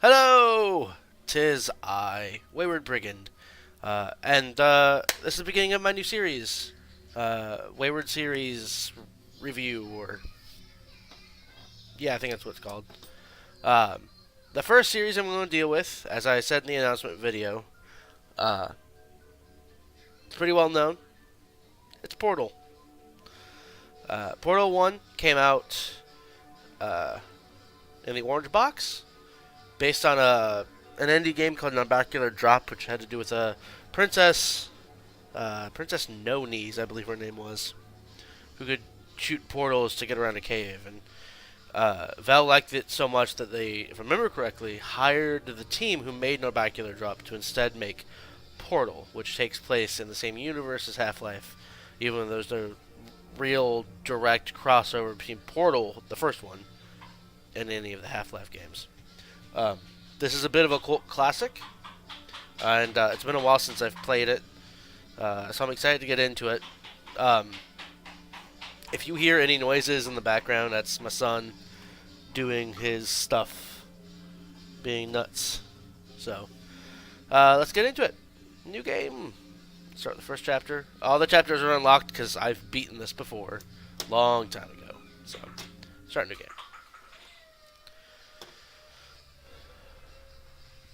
Hello! Tis I, Wayward Brigand. This is the beginning of my new series. Wayward Series Review, or. Yeah, I think that's what it's called. Um, the first series I'm going to deal with, as I said in the announcement video, uh, it's pretty well known. It's Portal. Portal 1 came out uh, in the orange box, based on an indie game called Nobacular Drop, which had to do with a princess, Princess No Knees, I believe her name was, who could shoot portals to get around a cave. And Valve liked it so much that they, if I remember correctly, hired the team who made Nobacular Drop to instead make Portal, which takes place in the same universe as Half-Life, even though there's no real direct crossover between Portal, the first one, and any of the Half-Life games. Um, this is a bit of a cult classic, and it's been a while since I've played it, so I'm excited to get into it. Um, if you hear any noises in the background, that's my son doing his stuff, being nuts. So, let's get into it. New game. Start the first chapter. All the chapters are unlocked because I've beaten this before, long time ago. So, start a new game.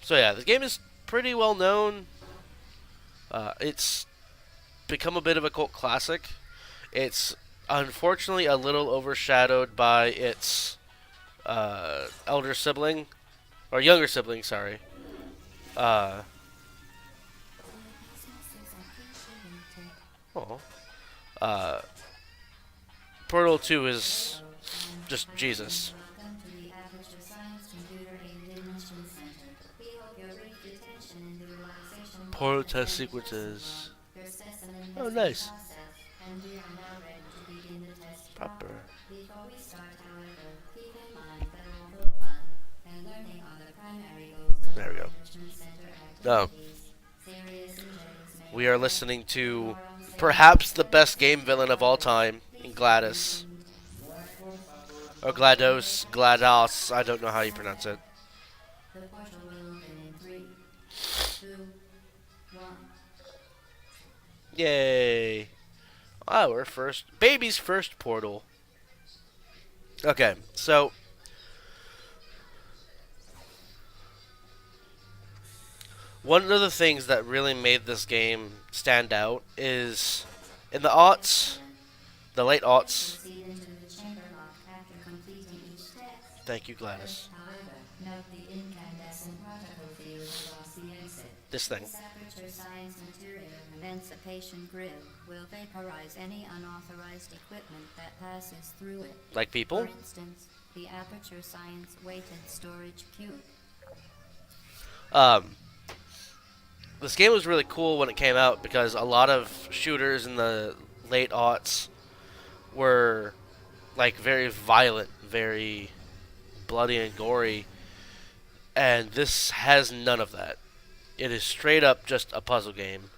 So yeah, the game is pretty well known. It's become a bit of a cult classic. It's unfortunately a little overshadowed by its elder sibling, or younger sibling, sorry. Uh, oh, uh, Portal 2 is just Jesus. Portal test sequences. Oh, nice. Proper. There we go. No. We are listening to perhaps the best game villain of all time in GLaDOS. Or GLaDOS, I don't know how you pronounce it. Yay. Our baby's first portal. Okay, so one of the things that really made this game stand out is in the aughts, the late aughts. Thank you, GLaDOS. This thing. Emancipation grill will vaporize any unauthorized equipment that passes through it. Like people? For instance, the Aperture Science weighted storage cube. Um, this game was really cool when it came out because a lot of shooters in the late aughts were like very violent, very bloody and gory, and this has none of that. It is straight up just a puzzle game,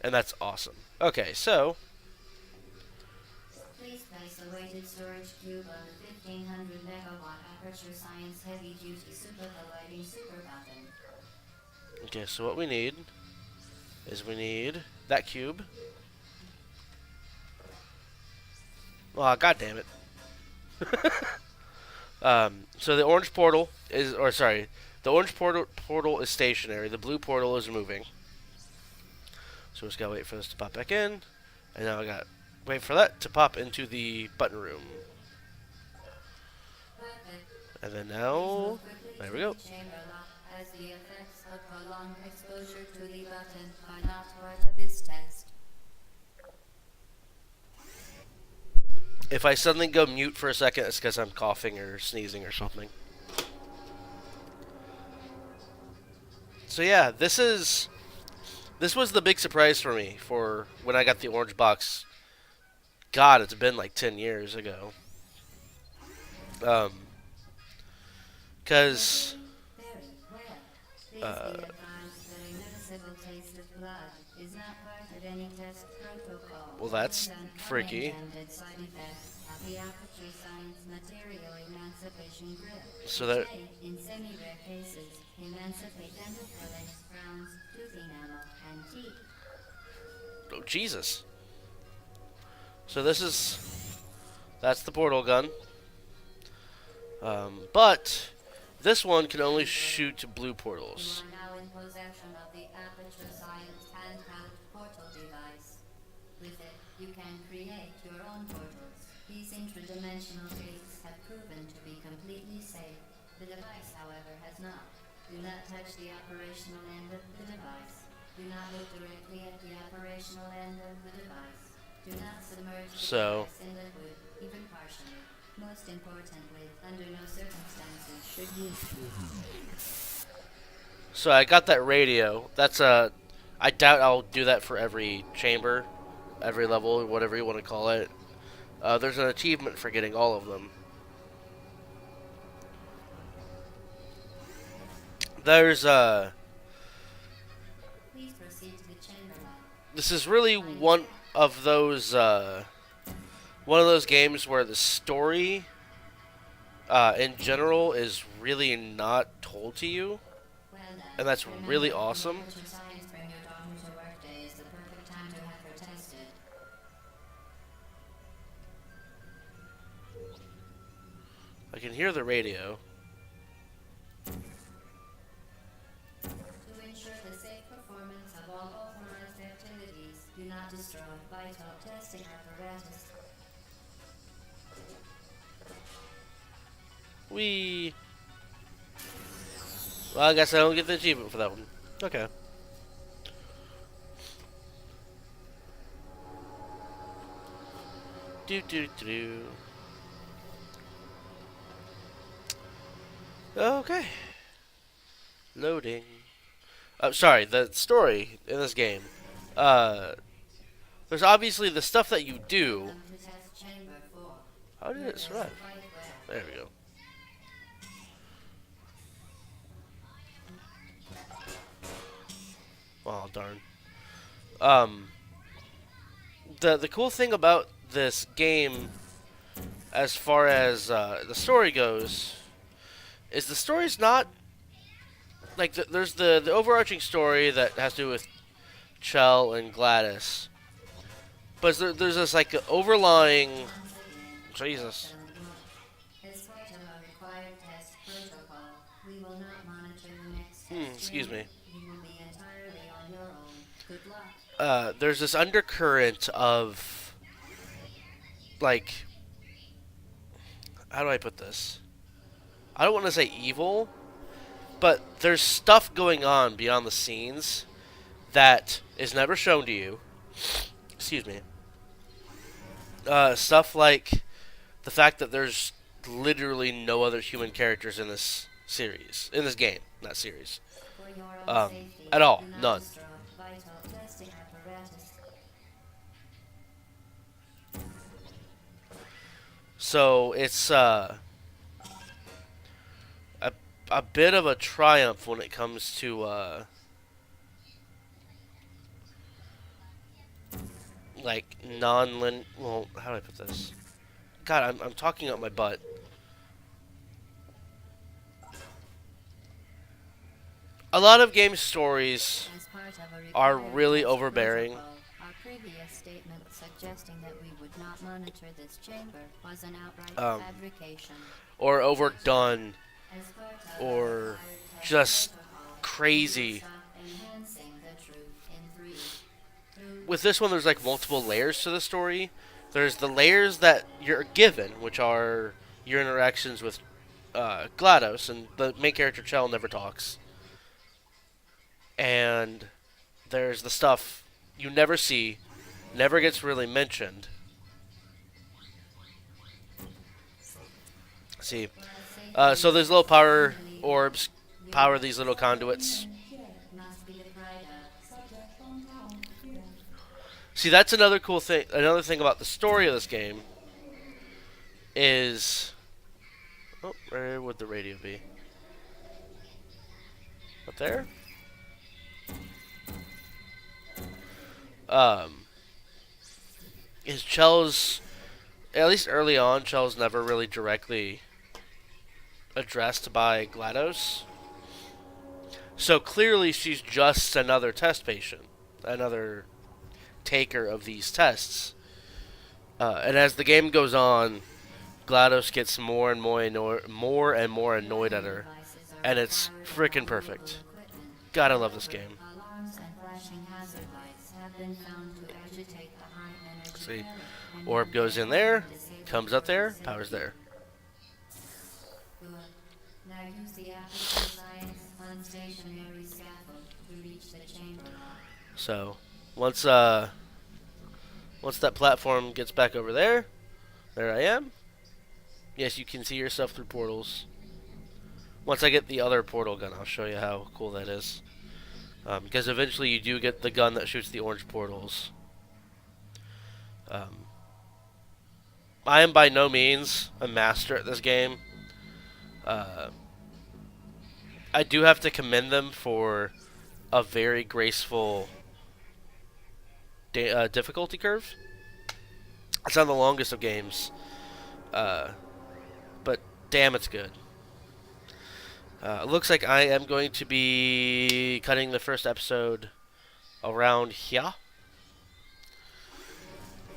and that's awesome. Okay, so Please place a weighted storage cube on the 1500 megawatt Aperture Science heavy duty super colliding super button. okay, so what we need is we need that cube. Oh, god damn it. So the orange portal is, or sorry, the orange portal is stationary. The blue portal is moving. So we just gotta wait for this to pop back in, and now I got wait for that to pop into the button room. Perfect. And then Please now, move quickly there to we go. the chamber lock, as the effects of prolonged exposure to the button are not part of this test. If I suddenly go mute for a second, it's because I'm coughing or sneezing or something. So yeah, this was the big surprise for me for when I got the orange box. God, it's been like 10 years ago. Um, Cause Very well. Please uh, be advised that a noticeable taste of blood is not part of any test protocol. well, that's And freaky. unintended side effects have the Aperture Science Material Emancipation Grip, So which that may, in semi-rare cases, emancipate dental fillings, crowns, tooth enamel, and teeth. oh Jesus. So that's the portal gun. But this one can only shoot blue You portals. are now in possession of the Aperture Science handheld portal device. With it, you can create your own portals. These intradimensional gates have proven to be completely safe. The device, however, has not. Do not touch the operational end of the device. Do not look directly at the operational end of the device. Do not submerge the So device in liquid, even partially. Most importantly, under no circumstances should you. So I got that radio. That's a. I doubt I'll do that for every chamber, every level, whatever you want to call it. There's an achievement for getting all of them. There's Please proceed to the chamber lab. This is really of those one of those games where the story, in general, is really not told to you, Well done. and that's Remember, really when awesome. Aperture Science bring your daughter to work day is the perfect time to have her tested. I can hear the radio. To ensure the safe performance of all authorized activities, do not destroy vital testing apparatus. Well, I guess I don't get the achievement for that one. Okay. Do do do. Okay. Loading. Sorry, the story in this game. There's obviously the stuff that you do. Welcome to test chamber 4. How did it survive? Quite well. There we go. Oh darn. The cool thing about this game, as far as the story goes, is the story's not like there's the overarching story that has to do with Chell and Gladys, but there's this like overlying. Once again, Jesus. as part of our required test protocol, we will not monitor the next test Excuse chamber. me. You will be entirely on your own. Good luck. There's this undercurrent of like, how do I put this? I don't want to say evil, but there's stuff going on beyond the scenes that is never shown to you. Excuse me. Stuff like the fact that there's literally no other human characters in this series, in this game, not series. For your own safety, At all, do not none. destroy vital testing apparatus. So it's a bit of a triumph when it comes to like non-lin. Well, how do I put this? God, I'm talking up my butt. A lot of game stories As part of a are required really test overbearing. protocol, our previous statement suggesting that we would not monitor this chamber was an outright fabrication. or overdone As part of or our required test just protocol, crazy. we will stop enhancing the truth in 3, 2, With this one, there's like multiple layers to the story. There's the layers that you're given, which are your interactions with GLaDOS, and the main character Chell never talks. And there's the stuff you never see, never gets really mentioned. See, so there's little power orbs, power these little conduits. must be the pride of. See, that's another cool thing. Another thing about the story of this game is, oh, where would the radio be? Up there? Is Chell's at least early on, Chell's never really directly addressed by GLaDOS. So clearly she's just another test patient, another taker of these tests. And as the game goes on, GLaDOS gets more and more annoyed at her, Devices are and it's powered freaking by perfect. mobile equipment. God, I love this game. Alarms and flashing hazard lights have been found to agitate the high energy See, area and orb goes in there, disable comes up there, safety. powers there. Good. Now use the Aperture Science unstationary scaffold to reach the chamber lock. So once once that platform gets back over there, there I am. Yes, you can see yourself through portals. Once I get the other portal gun, I'll show you how cool that is. Because eventually you do get the gun that shoots the orange portals. I am by no means a master at this game. I do have to commend them for a very graceful difficulty curve. It's not the longest of games, but damn, it's good. Looks like I am going to be cutting the first episode around here.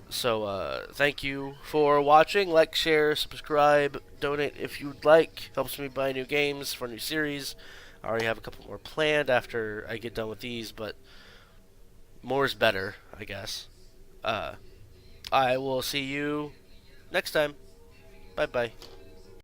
So, thank you for watching. Like, share, subscribe, donate if you'd like. Helps me buy new games for new series. I already have a couple more planned after I get done with these, but more is better, I guess. I will see you next time. Bye-bye.